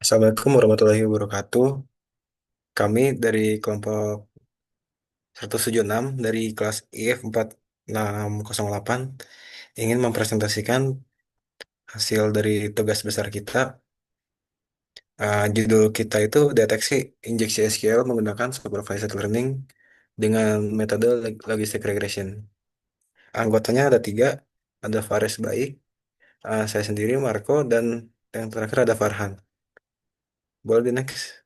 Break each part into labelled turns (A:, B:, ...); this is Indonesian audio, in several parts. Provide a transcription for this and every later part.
A: Assalamualaikum warahmatullahi wabarakatuh. Kami dari kelompok 176 dari kelas IF 4608 ingin mempresentasikan hasil dari tugas besar kita. Judul kita itu deteksi injeksi SQL menggunakan supervised learning dengan metode logistic regression. Anggotanya ada tiga, ada Faris Baik, saya sendiri Marco, dan yang terakhir ada Farhan. Boleh di next.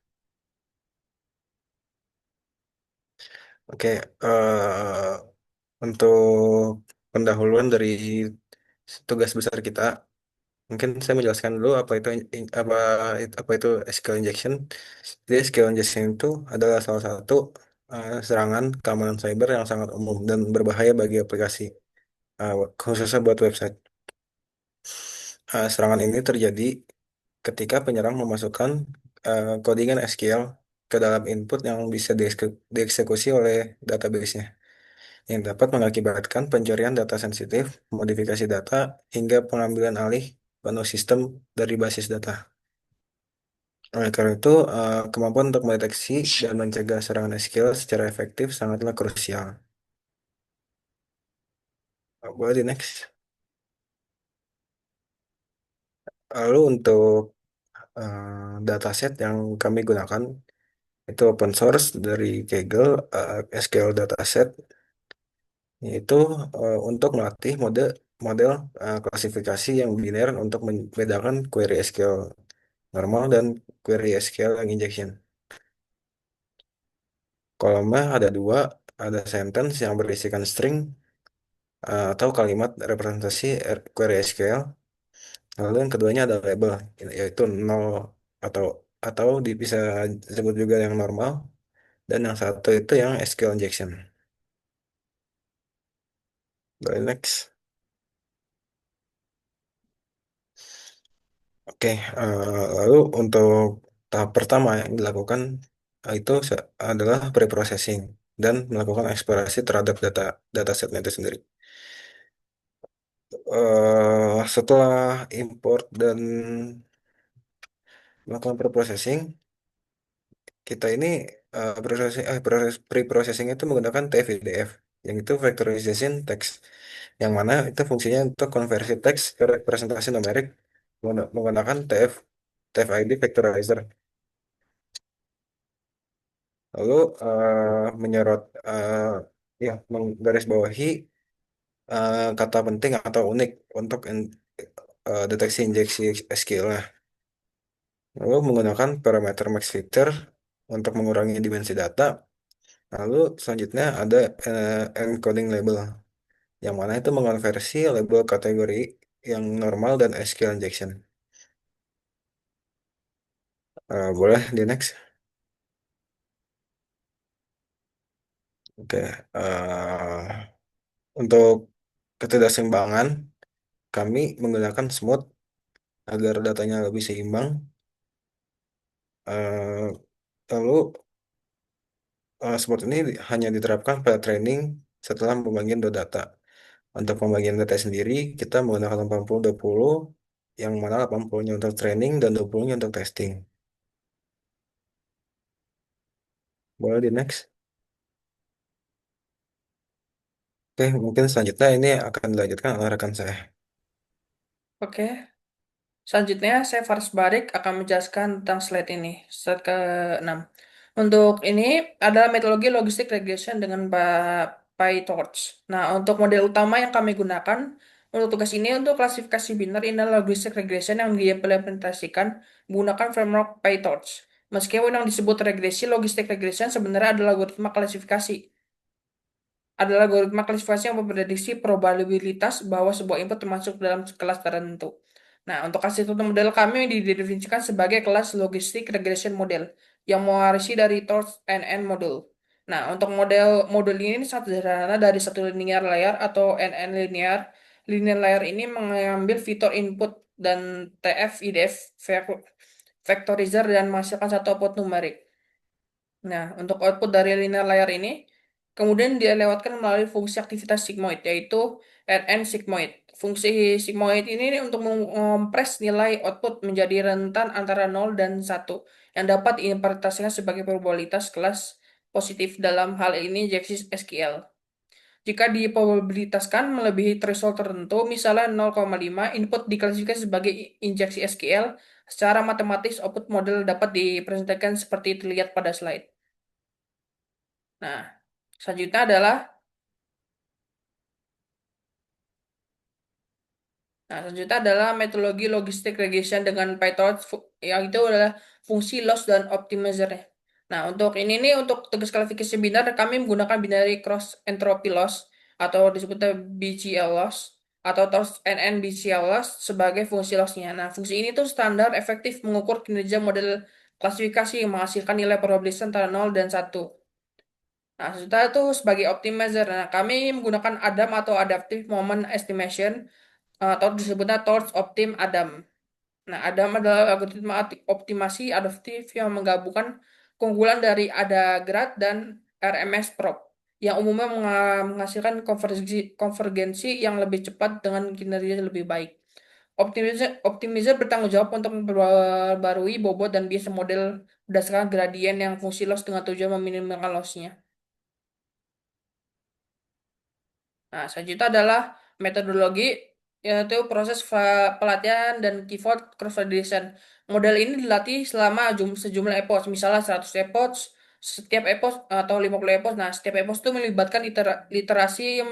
A: Oke, untuk pendahuluan dari tugas besar kita, mungkin saya menjelaskan dulu apa itu SQL injection. Jadi SQL injection itu adalah salah satu serangan keamanan cyber yang sangat umum dan berbahaya bagi aplikasi, khususnya buat website. Serangan ini terjadi ketika penyerang memasukkan codingan SQL ke dalam input yang bisa dieksekusi oleh database-nya, yang dapat mengakibatkan pencurian data sensitif, modifikasi data, hingga pengambilan alih penuh sistem dari basis data. Oleh karena itu, kemampuan untuk mendeteksi dan mencegah serangan SQL secara efektif sangatlah krusial. Boleh di next. Lalu untuk dataset yang kami gunakan itu open source dari Kaggle, SQL dataset, yaitu untuk melatih model klasifikasi yang biner untuk membedakan query SQL normal dan query SQL yang injection. Kolomnya ada dua, ada sentence yang berisikan string atau kalimat representasi query SQL. Lalu yang keduanya ada label, yaitu nol atau bisa disebut juga yang normal, dan yang satu itu yang SQL injection. Boleh next. Oke, lalu untuk tahap pertama yang dilakukan adalah preprocessing dan melakukan eksplorasi terhadap datasetnya itu sendiri. Setelah import dan melakukan preprocessing, kita ini proses preprocessing itu menggunakan TF-IDF, yang itu factorization text, yang mana itu fungsinya untuk konversi teks ke representasi numerik menggunakan TF-ID factorizer. Lalu menyorot ya menggarisbawahi kata penting atau unik untuk deteksi injeksi SQL. Lalu menggunakan parameter max filter untuk mengurangi dimensi data. Lalu selanjutnya ada encoding label, yang mana itu mengonversi label kategori yang normal dan SQL injection. Boleh di next. Oke, untuk ketidakseimbangan, kami menggunakan smooth agar datanya lebih seimbang. Eh, Lalu smooth ini hanya diterapkan pada training setelah pembagian dua data. Untuk pembagian data sendiri, kita menggunakan 80-20, yang mana 80-nya untuk training dan 20-nya untuk testing. Boleh di next. Oke, mungkin selanjutnya ini akan dilanjutkan oleh rekan saya.
B: Oke, selanjutnya saya Faris Barik akan menjelaskan tentang slide ini, slide ke-6. Untuk ini adalah metodologi logistik regression dengan PyTorch. Nah, untuk model utama yang kami gunakan untuk tugas ini untuk klasifikasi biner ini adalah logistik regression yang diimplementasikan menggunakan framework PyTorch. Meskipun yang disebut regresi, logistik regression sebenarnya adalah algoritma klasifikasi adalah algoritma klasifikasi yang memprediksi probabilitas bahwa sebuah input termasuk dalam kelas tertentu. Nah, untuk hasil contoh model kami didefinisikan sebagai kelas logistik regression model yang mewarisi dari Torch NN model. Nah, untuk model ini sangat sederhana dari satu linear layer atau NN linear. Linear layer ini mengambil fitur input dan TF, IDF, vectorizer dan menghasilkan satu output numerik. Nah, untuk output dari linear layer ini, kemudian dia lewatkan melalui fungsi aktivitas sigmoid, yaitu Rn sigmoid. fungsi sigmoid ini untuk mengompres nilai output menjadi rentan antara 0 dan 1 yang dapat diinterpretasikan sebagai probabilitas kelas positif dalam hal ini injeksi SQL. Jika diprobabilitaskan melebihi threshold tertentu, misalnya 0,5, input diklasifikasi sebagai injeksi SQL. Secara matematis, output model dapat dipresentasikan seperti terlihat pada slide. Nah, selanjutnya adalah metodologi logistik regression dengan PyTorch, yang itu adalah fungsi loss dan optimizer. Nah, untuk ini nih, untuk tugas klasifikasi binar, kami menggunakan binary cross entropy loss, atau disebutnya BCL loss, atau torch NN BCL loss sebagai fungsi lossnya. Nah, fungsi ini tuh standar efektif mengukur kinerja model klasifikasi yang menghasilkan nilai probabilitas antara 0 dan 1. Nah, setelah itu sebagai optimizer, nah, kami menggunakan ADAM atau Adaptive Moment Estimation, atau disebutnya Torch Optim Adam. Nah, Adam adalah algoritma optimasi adaptif yang menggabungkan keunggulan dari ADA-grad dan RMS-prop yang umumnya menghasilkan konvergensi yang lebih cepat dengan kinerja yang lebih baik. Optimizer bertanggung jawab untuk memperbarui bobot dan bias model berdasarkan gradien yang fungsi loss dengan tujuan meminimalkan loss-nya. Nah, selanjutnya adalah metodologi, yaitu proses pelatihan dan keyword cross-validation. Model ini dilatih selama sejumlah epoch, misalnya 100 epoch, setiap epoch atau 50 epoch. Nah, setiap epoch itu melibatkan literasi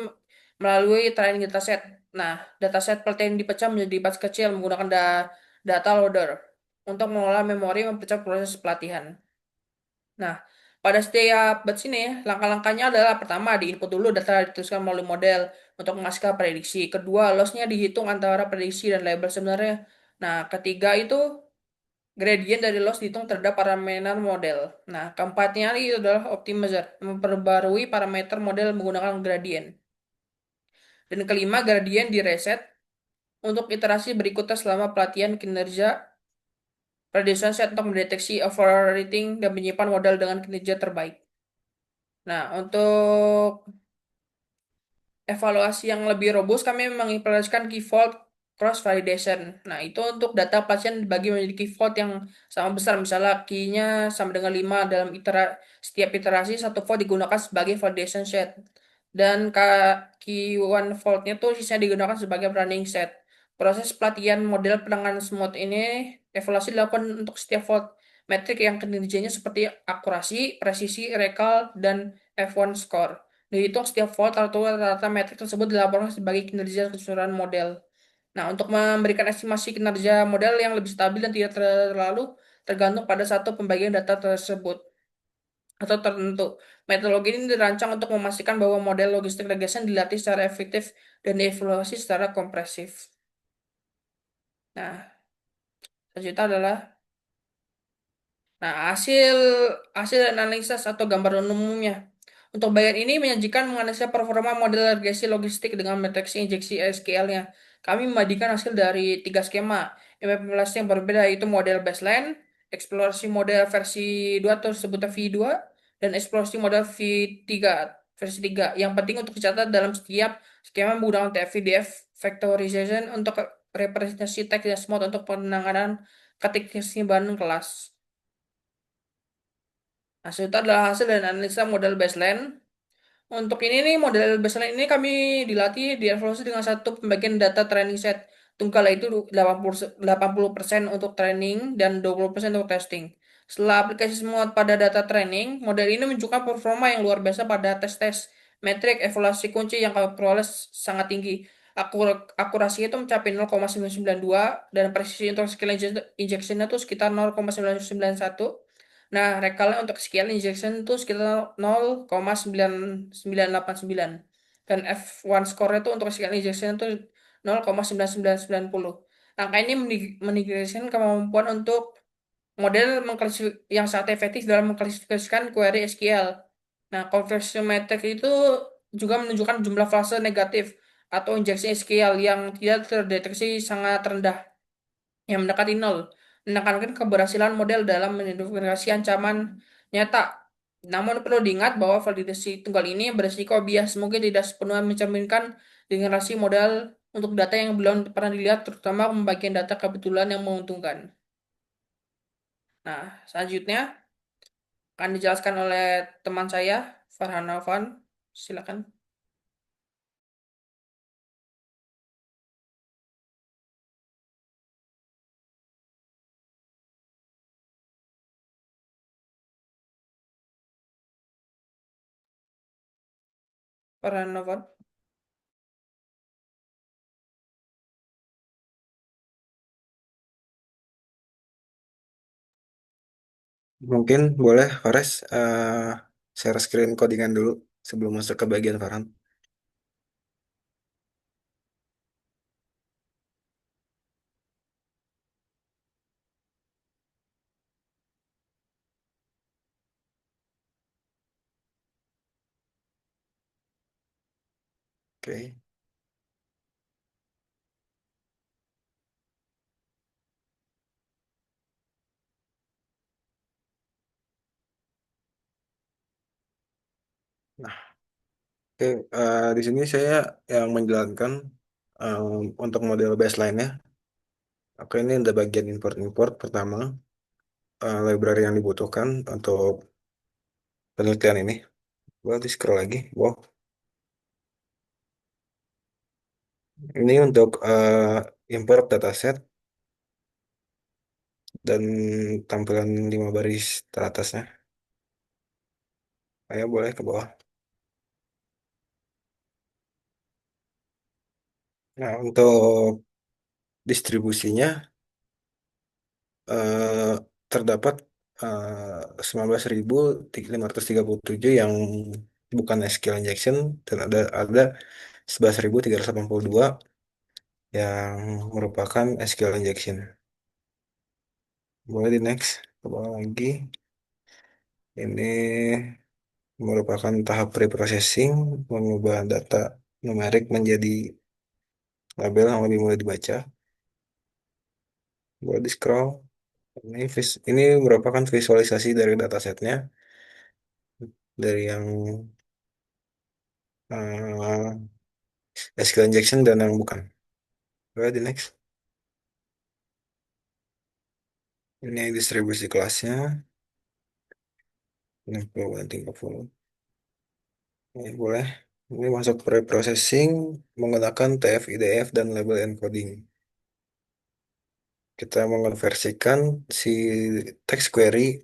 B: melalui training dataset. Nah, dataset pelatihan dipecah menjadi batch kecil menggunakan data loader untuk mengolah memori mempercepat proses pelatihan. Nah, pada setiap batch ini, langkah-langkahnya adalah pertama, diinput dulu data diteruskan melalui model untuk menghasilkan prediksi. Kedua, lossnya dihitung antara prediksi dan label sebenarnya. Nah, ketiga itu gradient dari loss dihitung terhadap parameter model. Nah, keempatnya itu adalah optimizer, memperbarui parameter model menggunakan gradient. Dan kelima, gradient direset untuk iterasi berikutnya selama pelatihan kinerja prediction set untuk mendeteksi overrating dan menyimpan model dengan kinerja terbaik. Nah, untuk evaluasi yang lebih robust, kami mengimplementasikan key vault cross validation. Nah, itu untuk data pasien dibagi menjadi key vault yang sama besar. Misalnya key-nya sama dengan 5 dalam setiap iterasi, satu vault digunakan sebagai validation set. Dan key one vault-nya tuh sisanya digunakan sebagai running set. Proses pelatihan model penanganan smooth ini evaluasi dilakukan untuk setiap vault metrik yang kinerjanya seperti akurasi, presisi, recall, dan F1 score. Dihitung setiap volt atau rata-rata metrik tersebut dilaporkan sebagai kinerja keseluruhan model. Nah, untuk memberikan estimasi kinerja model yang lebih stabil dan tidak terlalu tergantung pada satu pembagian data tersebut atau tertentu. Metodologi ini dirancang untuk memastikan bahwa model logistik regression dilatih secara efektif dan dievaluasi secara kompresif. Nah, selanjutnya adalah hasil hasil analisis atau gambar umumnya. Untuk bagian ini menyajikan menganalisa performa model regresi logistik dengan matriks injeksi SQL-nya. Kami membandingkan hasil dari tiga skema implementasi yang berbeda, yaitu model baseline, eksplorasi model versi 2 atau sebutnya V2, dan eksplorasi model V3 versi 3. Yang penting untuk dicatat dalam setiap skema menggunakan TF-VDF factorization untuk representasi teks dan smooth untuk penanganan ketik keseimbangan kelas. Hasil itu adalah hasil dan analisa model baseline. Untuk ini nih, model baseline ini kami dilatih dievaluasi dengan satu pembagian data training set. Tunggal itu 80% untuk training dan 20% untuk testing. Setelah aplikasi semua pada data training, model ini menunjukkan performa yang luar biasa pada tes-tes metrik evaluasi kunci yang kami peroleh sangat tinggi. Akurasi itu mencapai 0,992 dan presisi untuk skill injection itu sekitar 0,991. Nah, rekalnya untuk scale injection itu sekitar 0,9989. Dan F1 score itu untuk scale injection itu 0,9990. Angka ini mendedikasikan kemampuan untuk model yang sangat efektif dalam mengklasifikasikan query SQL. Nah, conversion metric itu juga menunjukkan jumlah fase negatif atau injeksi SQL yang tidak terdeteksi sangat rendah yang mendekati nol, menekankan keberhasilan model dalam mengidentifikasi ancaman nyata. Namun perlu diingat bahwa validasi tunggal ini berisiko bias mungkin tidak sepenuhnya mencerminkan generasi model untuk data yang belum pernah dilihat, terutama pembagian data kebetulan yang menguntungkan. Nah, selanjutnya akan dijelaskan oleh teman saya, Farhan Alvan. Silakan, Farhan Alvan.
A: Mungkin boleh Fares share screen codingan dulu sebelum masuk ke bagian Farhan. Oke. Nah, oke, di sini saya yang menjalankan untuk model baseline-nya. Oke, ini ada bagian import-import pertama, library yang dibutuhkan untuk penelitian ini. Boleh di scroll lagi. Wow, ini untuk import dataset dan tampilan 5 baris teratasnya. Ayo boleh ke bawah. Nah, untuk distribusinya eh, terdapat 19.537 yang bukan SQL injection dan ada 11.382 yang merupakan SQL injection. Boleh di next ke bawah lagi. Ini merupakan tahap preprocessing mengubah data numerik menjadi label yang lebih mudah dibaca. Boleh di scroll. Ini merupakan visualisasi dari datasetnya dari yang eh, SQL injection dan yang bukan. Boleh di next. Ini distribusi kelasnya 60 banding 30. Ini boleh. Ini masuk pre-processing menggunakan TF-IDF dan label encoding. Kita mengonversikan si text query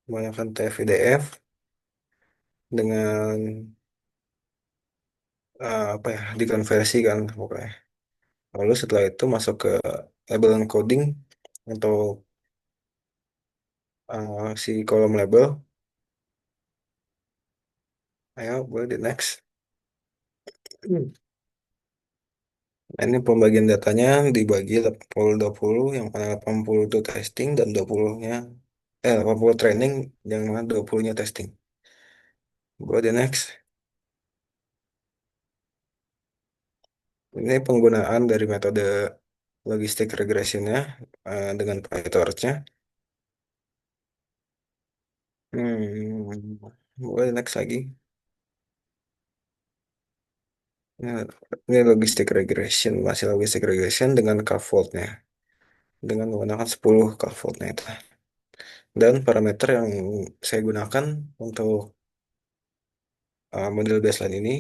A: menggunakan TF-IDF dengan apa ya, dikonversikan pokoknya. Lalu setelah itu masuk ke label encoding untuk si kolom label. Ayo, boleh di next. Nah, ini pembagian datanya dibagi 80-20, yang mana 80 itu testing dan 20-nya 80 training, yang mana 20-nya testing. Buat the next. Ini penggunaan dari metode logistik regressionnya dengan PyTorch-nya. Boleh the next lagi. Nah, ini logistik regression, masih logistik regression dengan cutoff-nya. Dengan menggunakan 10 cutoff-nya itu. Dan parameter yang saya gunakan untuk model baseline ini,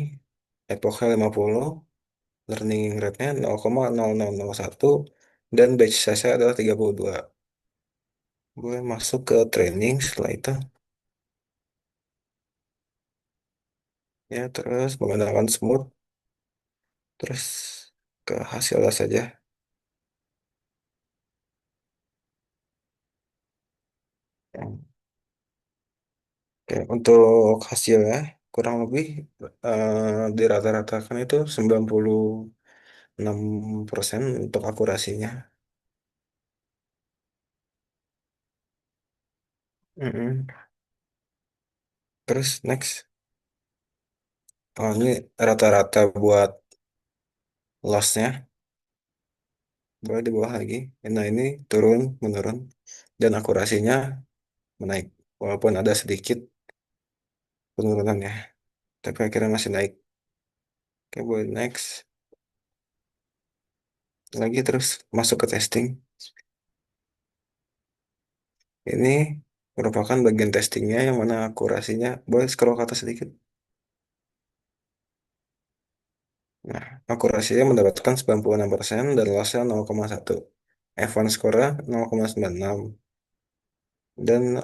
A: epochnya 50, learning rate-nya 0,0001, dan batch size-nya adalah 32. Gue masuk ke training setelah itu. Ya, terus menggunakan smooth, terus ke hasilnya saja. Ya. Oke, untuk hasilnya kurang lebih dirata-ratakan itu 96% untuk akurasinya. Mm-mm. Terus next. Oh, ini rata-rata buat loss-nya. Boleh di bawah lagi. Nah, ini turun, menurun. Dan akurasinya menaik. Walaupun ada sedikit penurunannya. Tapi akhirnya masih naik. Oke, boleh next. lagi terus masuk ke testing. Ini merupakan bagian testingnya yang mana akurasinya, boleh scroll ke atas sedikit. Nah, akurasinya mendapatkan 96% dan lossnya 0,1. F1 score-nya 0,96. Dan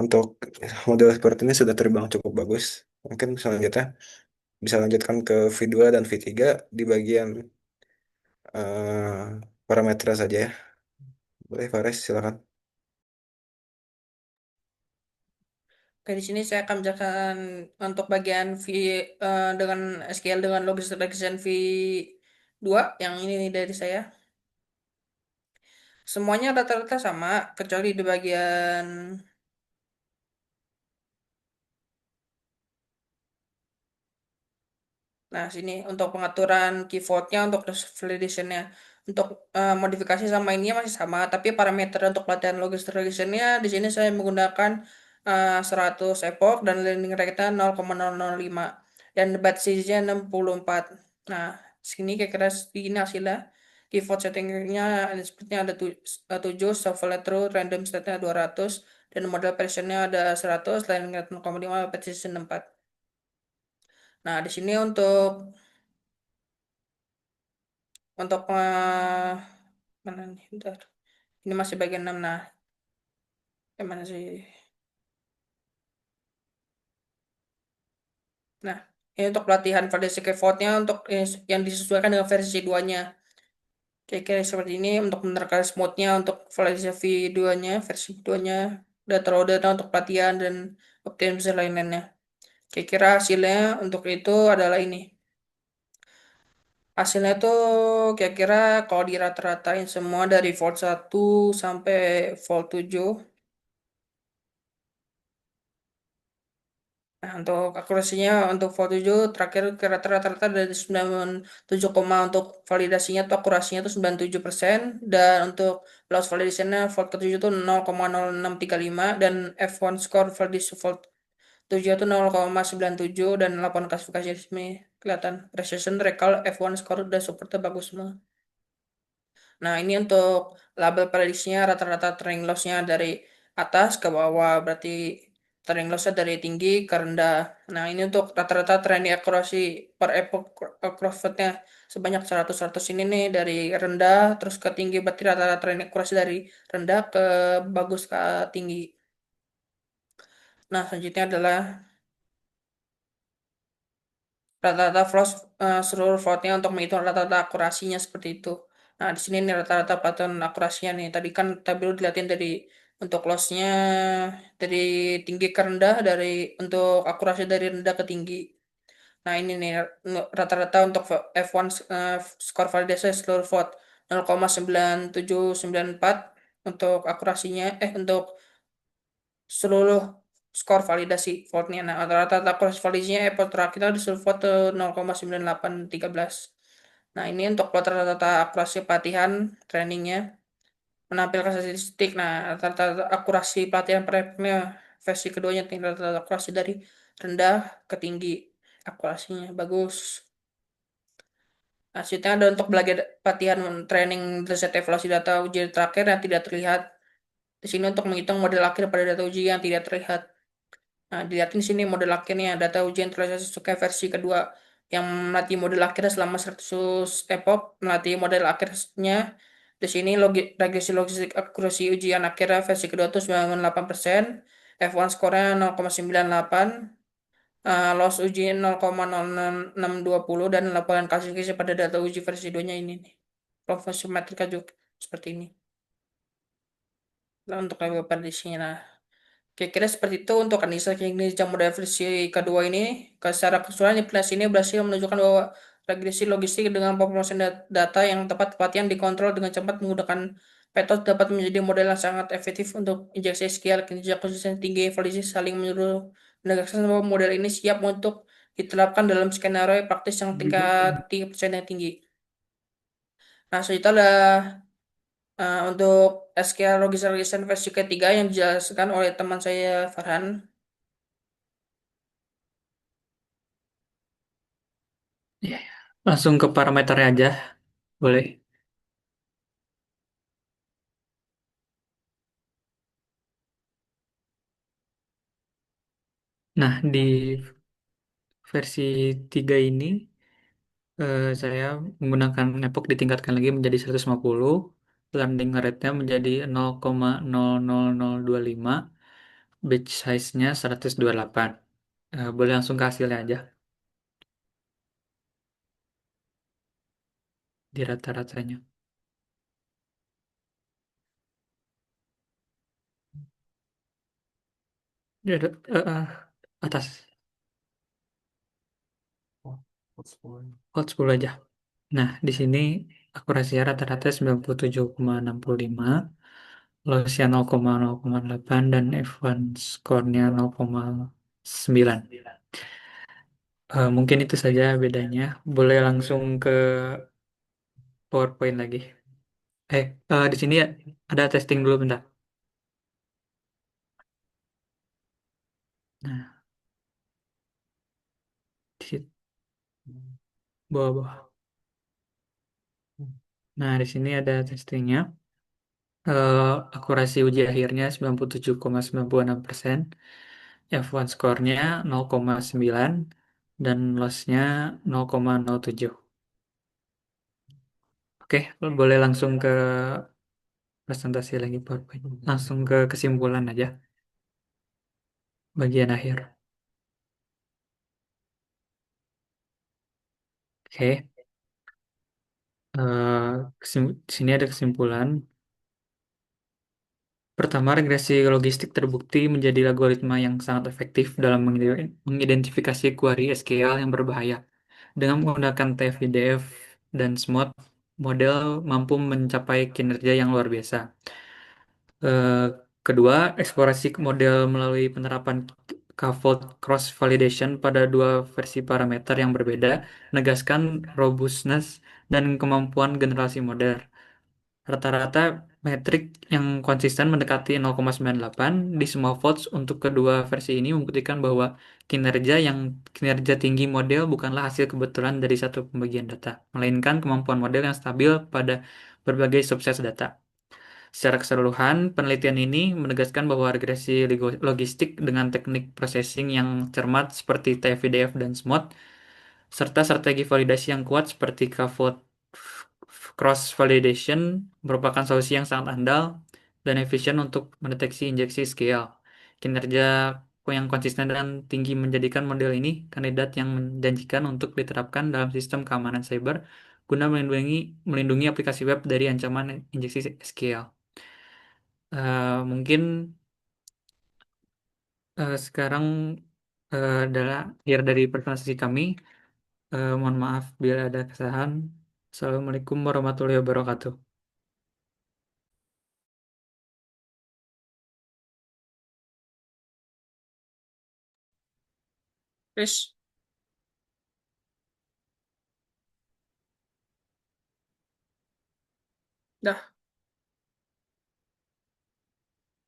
A: untuk model seperti ini sudah terbang cukup bagus. Mungkin selanjutnya bisa lanjutkan ke V2 dan V3 di bagian parameter saja ya. Boleh, Faris, silakan.
B: Oke, di sini saya akan menjelaskan untuk bagian dengan SQL dengan logistic regression V2 yang ini nih dari saya. Semuanya rata-rata sama kecuali di bagian. Nah, sini untuk pengaturan key nya untuk validation-nya. Untuk modifikasi sama ini masih sama, tapi parameter untuk pelatihan logis regression-nya di sini saya menggunakan 100 epoch dan learning rate-nya 0,005 dan batch size-nya 64. Nah, sini kira-kira segini hasilnya. Key setting-nya sepertinya ada 7, shuffle true, random state-nya 200, dan model version-nya ada 100, learning rate 0,5, batch size 64. Nah, di sini untuk mana nih? Bentar. Ini masih bagian 6. Nah, yang mana sih? Nah, ini untuk pelatihan validasi keyword-nya untuk yang disesuaikan dengan versi 2-nya. Kayak seperti ini untuk menerapkan mode-nya untuk validasi V2-nya, versi 2-nya, data raw data untuk pelatihan dan optimasi lain-lainnya. Kira-kira hasilnya untuk itu adalah ini. Hasilnya tuh kira-kira kalau dirata-ratain semua dari volt 1 sampai volt 7. Nah, untuk akurasinya untuk volt 7 terakhir rata-rata dari 97, untuk validasinya tuh akurasinya tuh 97%, dan untuk loss validation-nya volt ke-7 tuh 0,0635, dan F1 score validasi volt 7 itu 0,97, dan 8 klasifikasi di sini kelihatan precision recall F1 score udah super bagus semua. Nah, ini untuk label prediksinya rata-rata training loss-nya dari atas ke bawah, berarti training loss-nya dari tinggi ke rendah. Nah, ini untuk rata-rata training akurasi per epoch crossover-nya sebanyak 100 ini nih dari rendah terus ke tinggi, berarti rata-rata training akurasi dari rendah ke bagus ke tinggi. Nah, selanjutnya adalah rata-rata floss seluruh floatnya untuk menghitung rata-rata akurasinya seperti itu. Nah, di sini nih rata-rata pattern akurasinya nih. Tadi kan tabel dilihatin dari untuk lossnya dari tinggi ke rendah, dari untuk akurasi dari rendah ke tinggi. Nah, ini nih rata-rata untuk F1 skor validasi seluruh vote 0,9794 untuk akurasinya untuk seluruh skor validasi vote-nya. Nah, rata-rata akurasi validasinya Apple terakhir di seluruh vote 0,9813. Nah, ini untuk rata-rata akurasi pelatihan trainingnya menampilkan statistik. Nah, rata-rata akurasi pelatihan prepnya versi keduanya tinggal rata-rata akurasi dari rendah ke tinggi. Akurasinya bagus. Nah, selanjutnya ada untuk belajar pelatihan training riset evaluasi data uji terakhir yang tidak terlihat. Di sini untuk menghitung model akhir pada data uji yang tidak terlihat. Nah, dilihatin di sini model akhirnya, data ujian terrealisasi sesuai versi kedua yang melatih model akhirnya selama 100 epoch, melatih model akhirnya. Di sini regresi logistik akurasi ujian akhirnya versi kedua itu 98%, F1 skornya 0,98, loss uji 0,0620, dan laporan klasifikasi pada data uji versi 2-nya ini nih. Profesi metrika juga seperti ini. Nah, untuk level prediksi. Nah, kira-kira seperti itu untuk analisa kinerja model versi kedua ini. Secara keseluruhan aplikasi ini berhasil menunjukkan bahwa regresi logistik dengan pemrosesan data yang tepat pelatihan dikontrol dengan cepat menggunakan metode dapat menjadi model yang sangat efektif untuk injeksi SQL. Kinerja konsisten tinggi, validasi saling menyuruh menegaskan bahwa model ini siap untuk diterapkan dalam skenario praktis yang tingkat persen tinggi. Nah, selanjutnya ada untuk SQL Regression versi ketiga yang dijelaskan oleh teman saya Farhan.
C: Iya. Langsung ke parameternya aja, boleh. Nah, di versi 3 ini saya menggunakan Epoch ditingkatkan lagi menjadi 150, landing rate-nya menjadi 0,00025, batch size-nya 128. Boleh langsung ke hasilnya aja, di rata-ratanya. Ya, atas, hold 10 aja. Nah, di sini akurasi rata-rata 97,65, lossnya 0,0,8, dan F1 score-nya 0,9. Mungkin itu saja bedanya. Boleh langsung ke PowerPoint lagi. Di sini ya ada testing dulu bentar. Nah, di situ bawah-bawah. Nah, di sini ada testingnya. Akurasi uji akhirnya 97,96%, F1 score-nya 0,9, dan loss-nya 0,07. Oke, boleh langsung ke presentasi lagi PowerPoint. Langsung ke kesimpulan aja, bagian akhir. Oke, di sini ada kesimpulan. Pertama, regresi logistik terbukti menjadi algoritma yang sangat efektif dalam mengidentifikasi query SQL yang berbahaya. Dengan menggunakan TF-IDF dan SMOD, model mampu mencapai kinerja yang luar biasa. Eh, Kedua, eksplorasi model melalui penerapan K-fold cross validation pada dua versi parameter yang berbeda, menegaskan robustness dan kemampuan generasi model. Rata-rata metrik yang konsisten mendekati 0,98 di semua votes untuk kedua versi ini membuktikan bahwa kinerja tinggi model bukanlah hasil kebetulan dari satu pembagian data, melainkan kemampuan model yang stabil pada berbagai subset data. Secara keseluruhan, penelitian ini menegaskan bahwa regresi logistik dengan teknik processing yang cermat seperti TF-IDF dan SMOD serta strategi validasi yang kuat seperti K-fold cross validation merupakan solusi yang sangat andal dan efisien untuk mendeteksi injeksi scale. Kinerja yang konsisten dan tinggi menjadikan model ini kandidat yang menjanjikan untuk diterapkan dalam sistem keamanan cyber guna melindungi aplikasi web dari ancaman injeksi SQL. Mungkin sekarang adalah akhir dari presentasi kami. Mohon maaf bila ada kesalahan. Assalamualaikum warahmatullahi wabarakatuh.
B: Chris, dah,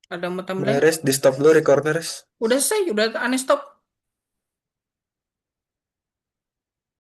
B: ada yang mau tambahin?
A: Beres, di stop dulu recorder.
B: Udah selesai, udah uninstop.